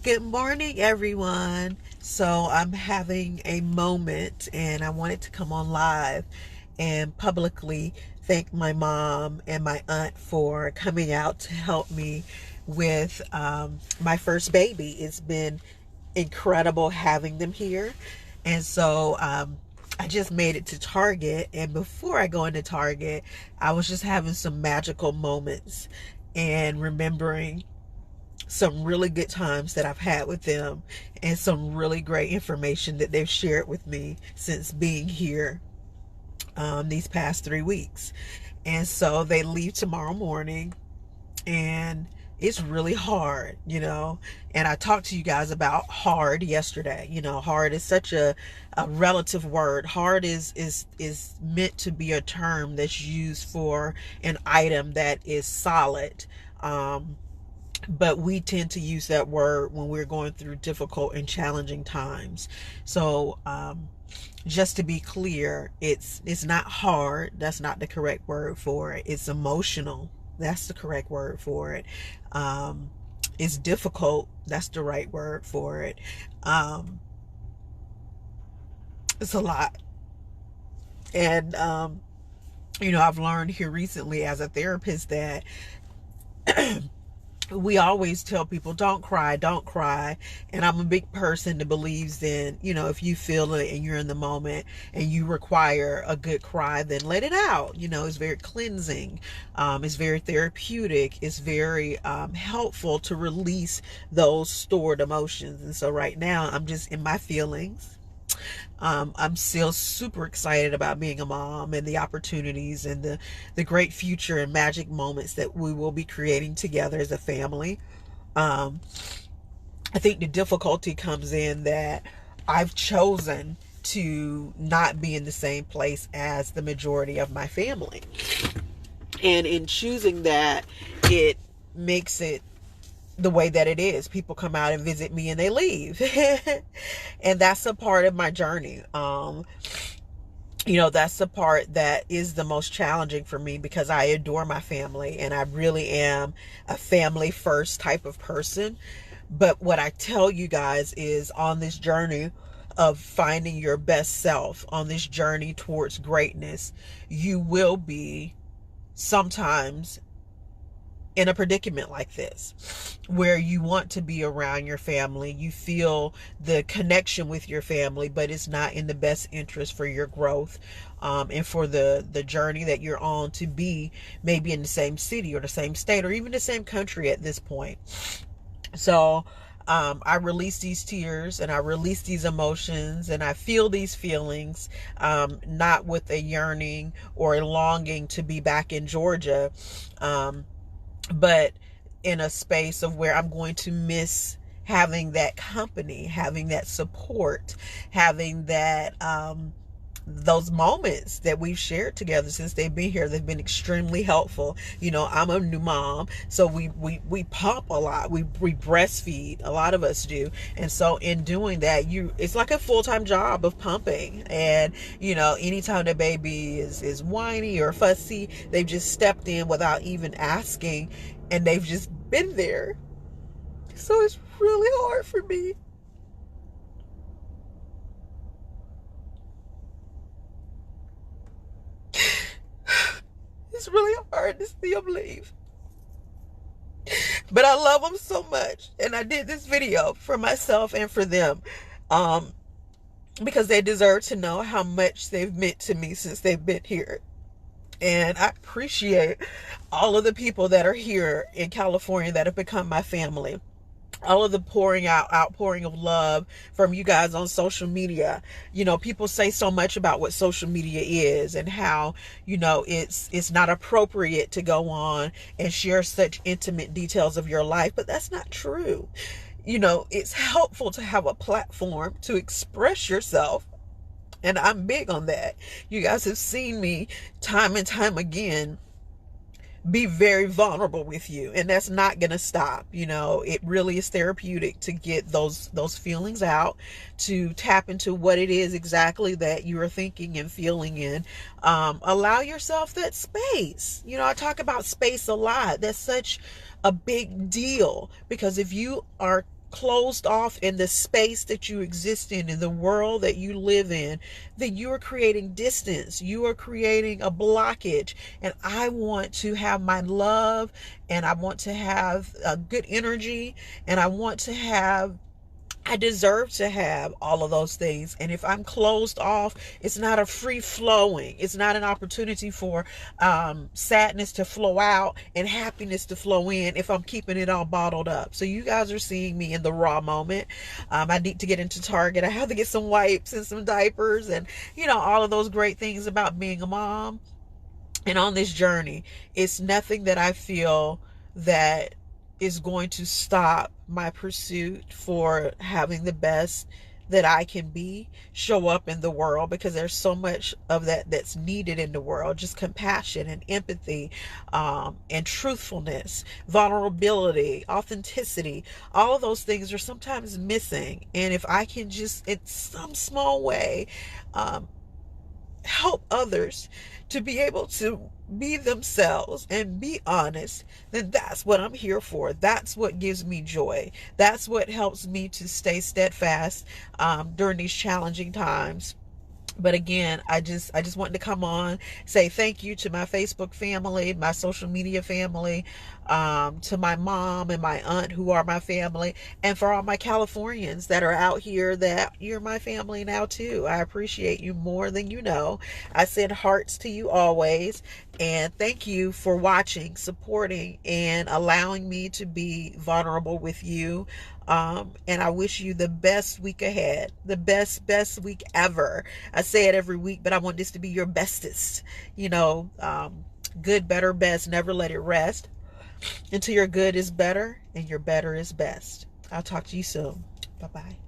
Good morning, everyone. So, I'm having a moment and I wanted to come on live and publicly thank my mom and my aunt for coming out to help me with my first baby. It's been incredible having them here. And so, I just made it to Target. And before I go into Target, I was just having some magical moments and remembering some really good times that I've had with them and some really great information that they've shared with me since being here these past 3 weeks. And so they leave tomorrow morning, and it's really hard, And I talked to you guys about hard yesterday. Hard is such a relative word. Hard is meant to be a term that's used for an item that is solid. But we tend to use that word when we're going through difficult and challenging times. So, just to be clear, it's not hard. That's not the correct word for it. It's emotional. That's the correct word for it. It's difficult. That's the right word for it. It's a lot. And, I've learned here recently as a therapist that we always tell people, don't cry, don't cry. And I'm a big person that believes in, if you feel it and you're in the moment and you require a good cry, then let it out. It's very cleansing. It's very therapeutic. It's very helpful to release those stored emotions. And so right now I'm just in my feelings. I'm still super excited about being a mom and the opportunities and the great future and magic moments that we will be creating together as a family. I think the difficulty comes in that I've chosen to not be in the same place as the majority of my family. And in choosing that, it makes it the way that it is. People come out and visit me and they leave. And that's a part of my journey. That's the part that is the most challenging for me because I adore my family and I really am a family first type of person. But what I tell you guys is on this journey of finding your best self, on this journey towards greatness, you will be sometimes in a predicament like this where you want to be around your family, you feel the connection with your family, but it's not in the best interest for your growth, and for the journey that you're on to be maybe in the same city or the same state or even the same country at this point. So I release these tears and I release these emotions and I feel these feelings, not with a yearning or a longing to be back in Georgia, but in a space of where I'm going to miss having that company, having that support, having that, those moments that we've shared together since they've been here. They've been extremely helpful. I'm a new mom, so we pump a lot. We breastfeed. A lot of us do. And so in doing that, it's like a full-time job of pumping. And, anytime the baby is whiny or fussy, they've just stepped in without even asking, and they've just been there. So it's really hard for me. It's really hard to see them leave. But I love them so much. And I did this video for myself and for them. Because they deserve to know how much they've meant to me since they've been here. And I appreciate all of the people that are here in California that have become my family. All of the outpouring of love from you guys on social media. People say so much about what social media is and how, it's not appropriate to go on and share such intimate details of your life, but that's not true. It's helpful to have a platform to express yourself. And I'm big on that. You guys have seen me time and time again be very vulnerable with you, and that's not going to stop. It really is therapeutic to get those feelings out, to tap into what it is exactly that you are thinking and feeling in. Allow yourself that space. I talk about space a lot. That's such a big deal, because if you are closed off in the space that you exist in the world that you live in, then you are creating distance. You are creating a blockage. And I want to have my love, and I want to have a good energy, and I deserve to have all of those things. And if I'm closed off, it's not a free flowing. It's not an opportunity for sadness to flow out and happiness to flow in if I'm keeping it all bottled up. So you guys are seeing me in the raw moment. I need to get into Target. I have to get some wipes and some diapers and, all of those great things about being a mom. And on this journey, it's nothing that I feel that is going to stop my pursuit for having the best that I can be show up in the world, because there's so much of that that's needed in the world. Just compassion and empathy, and truthfulness, vulnerability, authenticity. All of those things are sometimes missing. And if I can just, in some small way, help others to be able to be themselves and be honest, then that's what I'm here for. That's what gives me joy. That's what helps me to stay steadfast during these challenging times. But again, I just wanted to come on, say thank you to my Facebook family, my social media family, to my mom and my aunt who are my family, and for all my Californians that are out here, that you're my family now too. I appreciate you more than you know. I send hearts to you always, and thank you for watching, supporting, and allowing me to be vulnerable with you. And I wish you the best week ahead, the best week ever. I say it every week, but I want this to be your bestest. Good, better, best. Never let it rest until your good is better and your better is best. I'll talk to you soon. Bye-bye.